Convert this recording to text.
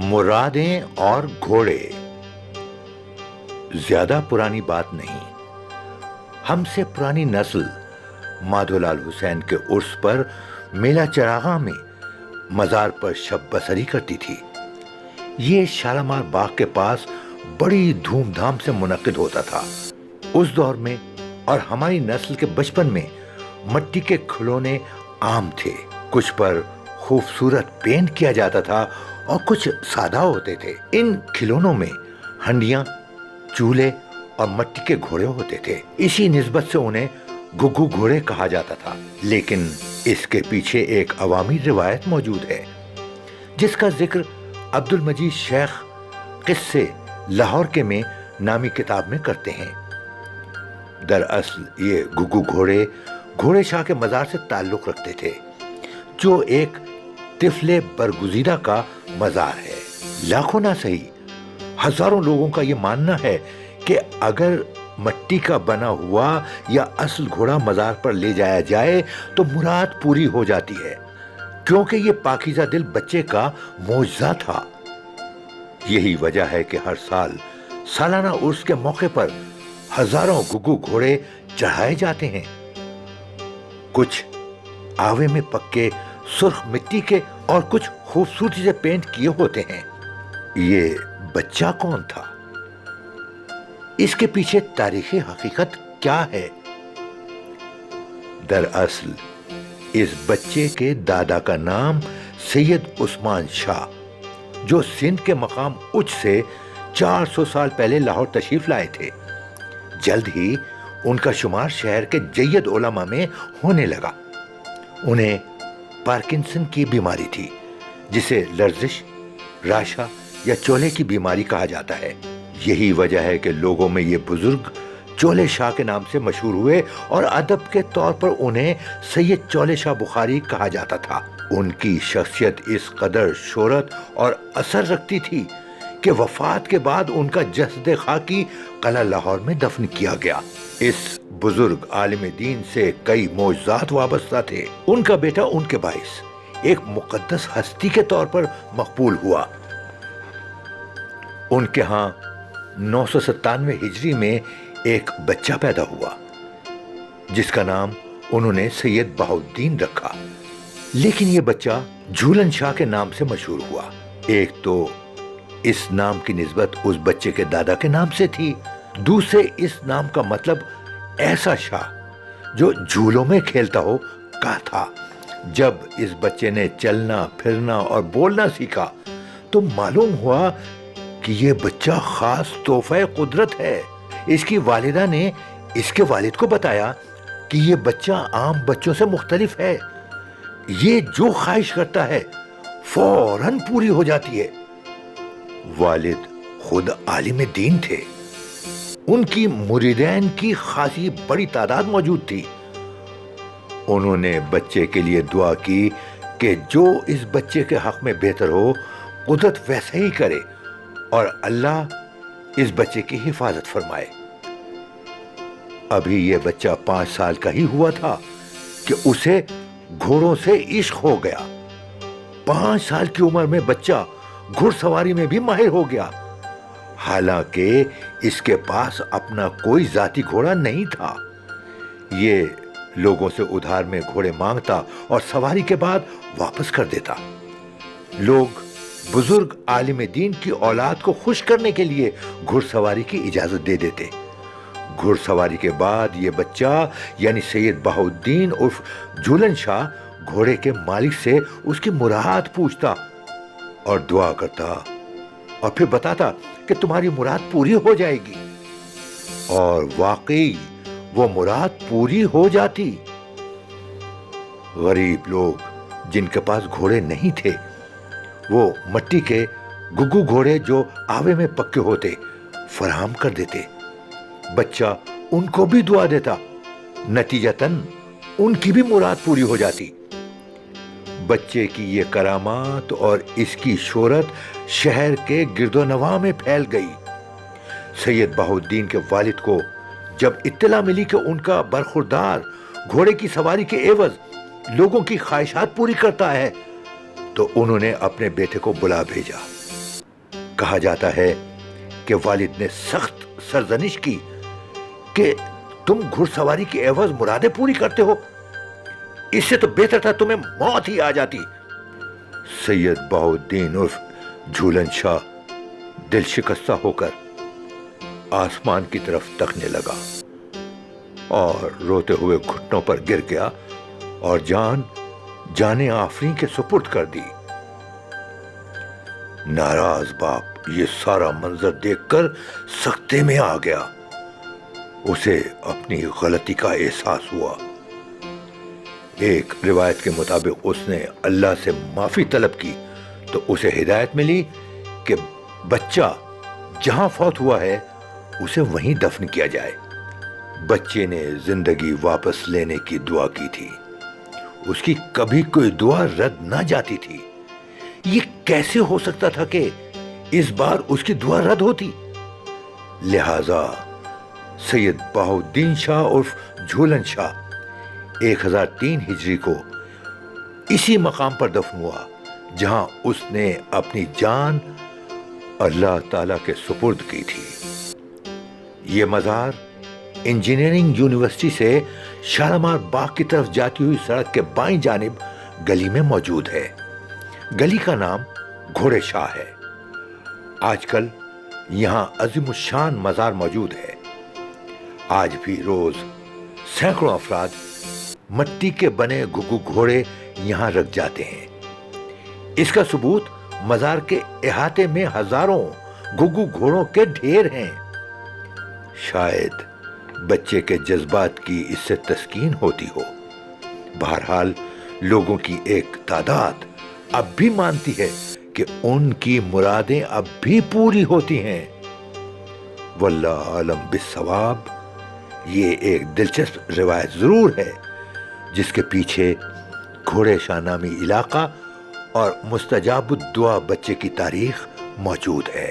मुरादें और घोड़े। ज्यादा पुरानी बात नहीं, हमसे पुरानी नस्ल माधोलाल हुसैन के उर्स पर मेला चरागा में मजार पर शब बसरी करती थी। ये शालामार बाग के पास बड़ी धूमधाम से मुनक्किद होता था। उस दौर में और हमारी नस्ल के बचपन में मट्टी के खिलौने आम थे। कुछ पर खूबसूरत पेंट किया जाता था और कुछ सादा होते थे। इन खिलौनों में हंडियां, चूल्हे और मट्टी के घोड़े होते थे। इसी निस्बत से उन्हें गुग्गू घोड़े कहा जाता था। लेकिन इसके पीछे एक अवामी रिवायत मौजूद है जिसका जिक्र अब्दुल मजीद शेख किस्से लाहौर के में नामी किताब में करते हैं। दरअसल ये गुग्गू घोड़े घोड़े शाह के मजार से ताल्लुक रखते थे, जो एक तिफले बरगुजीदा का मजार है। लाखों ना सही हजारों लोगों का ये मानना है कि अगर मट्टी का बना हुआ या असल घोड़ा मजार पर ले जाया जाए तो मुराद पूरी हो जाती है, क्योंकि ये पाकीज़ा दिल बच्चे का मौजज़ा था। यही वजह है कि हर साल सालाना उर्स के मौके पर हजारों गुग्गू घोड़े चढ़ाए जाते हैं। कुछ आवे में पक्के सुर्ख मिट्टी के और कुछ खूबसूरती से पेंट किए होते हैं। ये बच्चा कौन था? इसके पीछे तारीखी हकीकत क्या है? दरअसल इस बच्चे के दादा का नाम सैयद उस्मान शाह, जो सिंध के मकाम उच से 400 साल पहले लाहौर तशरीफ लाए थे। जल्द ही उनका शुमार शहर के जय्यद उलमा में होने लगा। उन्हें पार्किंसन की बीमारी थी, जिसे लर्जिश, राशा या चोले की बीमारी कहा जाता है। यही वजह है कि लोगों में ये बुजुर्ग चोले शाह के नाम से मशहूर हुए और अदब के तौर पर उन्हें सैयद चोले शाह बुखारी कहा जाता था। उनकी शख्सियत इस कदर शोहरत और असर रखती थी कि वफात के बाद उनका जसद खाकी कला लाहौर में दफन किया गया। इस बुजुर्ग आलिम दीन से कई मौजज़ात वाबस्ता थे। उनका बेटा उनके बाइस एक मुकद्दस हस्ती के तौर पर मकबूल हुआ। उनके यहाँ 997 हिजरी में एक बच्चा पैदा हुआ, जिसका नाम उन्होंने सैयद बहाउद्दीन रखा। लेकिन यह बच्चा झूलन शाह के नाम से मशहूर हुआ। एक तो इस नाम की निस्बत उस बच्चे के दादा के नाम से थी, दूसरे इस नाम का मतलब ऐसा शाह जो झूलों में खेलता हो का था। जब इस बच्चे ने चलना, फिरना और बोलना सीखा तो मालूम हुआ कि ये बच्चा खास तोहफा कुदरत है। इसकी वालिदा ने इसके वालिद को बताया कि ये बच्चा आम बच्चों से मुख्तलिफ है। ये जो ख्वाहिश करता है फौरन पूरी हो जाती है। वालिद खुद आलिम दीन थे। उनकी मुरीदैन की खासी बड़ी तादाद मौजूद थी। उन्होंने बच्चे के लिए दुआ की कि जो इस बच्चे के हक में बेहतर हो कुदरत वैसे ही करे और अल्लाह इस बच्चे की हिफाजत फरमाए। अभी यह बच्चा 5 साल का ही हुआ था कि उसे घोड़ों से इश्क हो गया। 5 साल की उम्र में बच्चा घुड़सवारी में भी माहिर हो गया। हालांकि इसके पास अपना कोई जाती घोड़ा नहीं था। ये लोगों से उधार में घोड़े मांगता और सवारी के बाद वापस कर देता। लोग बुजुर्ग आलिम दीन की औलाद को खुश करने के लिए घुड़सवारी की इजाजत दे देते। घुड़सवारी के बाद ये बच्चा यानी सैयद बहाउद्दीन उर्फ झूलन शाह घोड़े के मालिक से उसकी मुराद पूछता और दुआ करता और फिर बताता कि तुम्हारी मुराद पूरी हो जाएगी। और वाकई वो मुराद पूरी हो जाती। गरीब लोग जिनके पास घोड़े नहीं थे, वो मट्टी के गुग्गू घोड़े जो आवे में पक्के होते फराहम कर देते। बच्चा उनको भी दुआ देता। नतीजतन उनकी भी मुराद पूरी हो जाती। बच्चे की ये करामात और इसकी शोहरत शहर के गिरदोनवा में फैल गई। सैयद बहाउद्दीन के वालिद को जब इत्तला मिली कि उनका बरखुरदार घोड़े की सवारी के एवज लोगों की ख्वाहिशात पूरी करता है, तो उन्होंने अपने बेटे को बुला भेजा کہا جاتا ہے کہ والد نے سخت سرزنش کی کہ تم گھڑ سواری کی عوض مرادیں پوری کرتے ہو، اس سے تو بہتر تھا تمہیں موت ہی آ جاتی۔ سید بہاؤالدین عرف جھولن شاہ دل شکستہ ہو کر آسمان کی طرف تکنے لگا اور روتے ہوئے گھٹنوں پر گر گیا اور جان آفریں کے سپرد کر دی۔ ناراض باپ یہ سارا منظر دیکھ کر سکتے میں آ گیا۔ اسے اپنی غلطی کا احساس ہوا۔ ایک روایت کے مطابق اس نے اللہ سے معافی طلب کی تو اسے ہدایت ملی کہ بچہ جہاں فوت ہوا ہے اسے وہیں دفن کیا جائے۔ بچے نے زندگی واپس لینے کی دعا کی تھی، اس کی کبھی کوئی دعا رد نہ جاتی تھی۔ یہ کیسے ہو سکتا تھا کہ اس بار اس کی دعا رد ہوتی؟ لہذا سید بہاؤالدین شاہ عرف جھولن شاہ 1003 ہجری کو اسی مقام پر دفن ہوا جہاں اس نے اپنی جان اللہ تعالیٰ کے سپرد کی تھی۔ یہ مزار انجینئرنگ یونیورسٹی سے شالمار باغ کی طرف جاتی ہوئی سڑک کے بائیں جانب گلی میں موجود ہے۔ گلی کا نام گھوڑے شاہ ہے۔ آج کل یہاں عظیم الشان مزار موجود ہے۔ آج بھی روز سینکڑوں افراد مٹی کے بنے گھگو گھوڑے یہاں رکھ جاتے ہیں۔ اس کا ثبوت مزار کے احاطے میں ہزاروں گھگو گھوڑوں کے ڈھیر ہیں۔ شاید بچے کے جذبات کی اس سے تسکین ہوتی ہو۔ بہرحال لوگوں کی ایک تعداد اب بھی مانتی ہے کہ ان کی مرادیں اب بھی پوری ہوتی ہیں۔ واللہ عالم بالصواب۔ یہ ایک دلچسپ روایت ضرور ہے جس کے پیچھے گھوڑے شاہ نامی علاقہ اور مستجاب الدعا بچے کی تاریخ موجود ہے۔